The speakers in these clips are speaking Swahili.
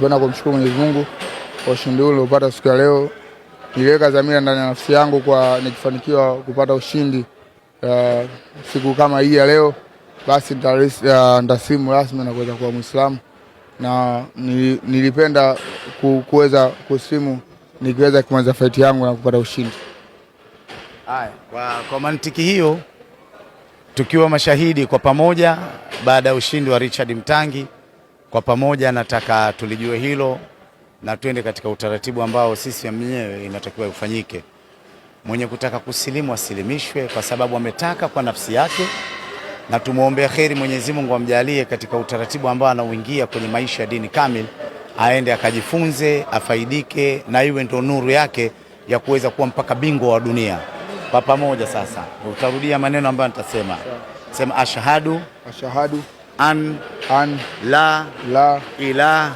Napenda kumshukuru Mwenyezi Mungu kwa ushindi ule niliopata siku ya leo. Niliweka dhamira ndani ya nafsi yangu kwa nikifanikiwa kupata ushindi siku kama hii ya leo, basi nitasimu rasmi na kuweza kuwa Muislamu, na nilipenda kuweza kusimu nikiweza kumaliza fight yangu na kupata ushindi. Haya, kwa mantiki hiyo, tukiwa mashahidi kwa pamoja baada ya ushindi wa Richard Mtangi, kwa pamoja nataka tulijue hilo na tuende katika utaratibu ambao sisi wenyewe inatakiwa ufanyike. Mwenye kutaka kusilimu asilimishwe kwa sababu ametaka kwa nafsi yake, na tumuombea kheri Mwenyezi Mungu amjalie katika utaratibu ambao anauingia kwenye maisha ya dini kamil, aende akajifunze, afaidike, na iwe ndo nuru yake ya kuweza kuwa mpaka bingwa wa dunia. Kwa pamoja sasa utarudia maneno ambayo nitasema. Sema ashhadu an la ilaha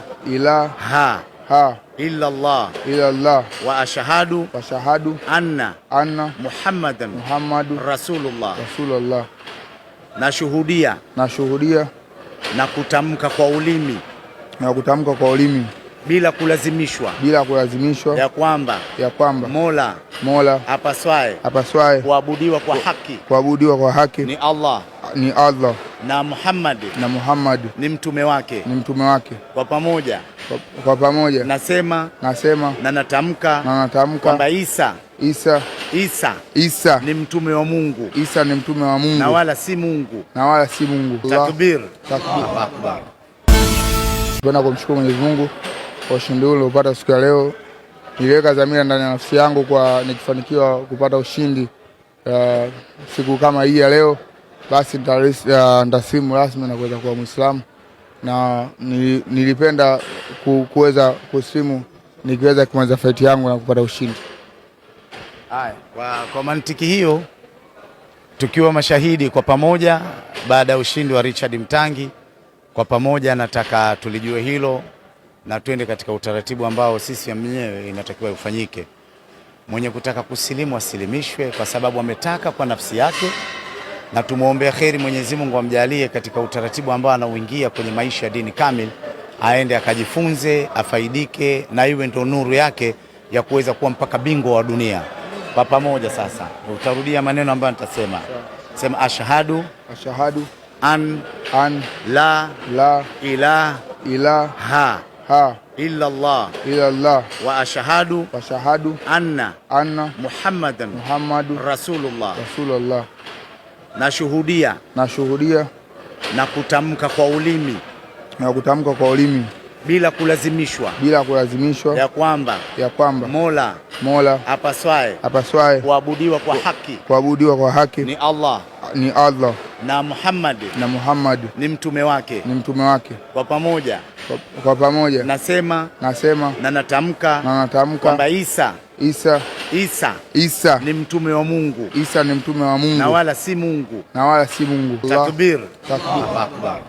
illa Allah wa ashhadu anna Muhammadan Rasulullah. Nashuhudia na kutamka kwa ulimi bila kulazimishwa ya kwamba Mola apaswaye kuabudiwa kwa haki ni Allah na Muhammad ni mtume wake. Kwa pamoja nasema na natamka kwamba Isa ni mtume wa Mungu, na wala si Mungu. Takbir. Akbar. Napenda kumshukuru Mwenyezi Mungu kwa ushindi ule niliopata siku ya leo. Niliweka dhamira ndani ya nafsi yangu kwa nikifanikiwa kupata ushindi siku kama hii ya leo, basi nitasimu rasmi na kuweza kuwa Muislamu, na nilipenda kuweza kusimu nikiweza kumaliza fight yangu na kupata ushindi. Haya, kwa mantiki hiyo, tukiwa mashahidi kwa pamoja baada ya ushindi wa Richard Mtangi, kwa pamoja nataka tulijue hilo na tuende katika utaratibu ambao sisi wenyewe inatakiwa ufanyike. Mwenye kutaka kusilimu asilimishwe kwa sababu ametaka kwa nafsi yake, na tumuombea kheri Mwenyezi Mungu amjalie katika utaratibu ambao anauingia kwenye maisha ya dini kamil, aende akajifunze, afaidike, na iwe ndo nuru yake ya kuweza kuwa mpaka bingwa wa dunia. Kwa pamoja sasa utarudia maneno ambayo nitasema. Sema ashhadu an la ilaha illa Allah wa ashhadu anna Muhammadan Rasulullah. Nashuhudia na kutamka kwa ulimi bila kulazimishwa ya kwamba Mola apaswaye kuabudiwa kwa haki ni Allah na Muhammad ni mtume wake. Kwa pamoja nasema na natamka kwamba Isa ni mtume wa Mungu, na wala si Mungu. Takbir. Akbar.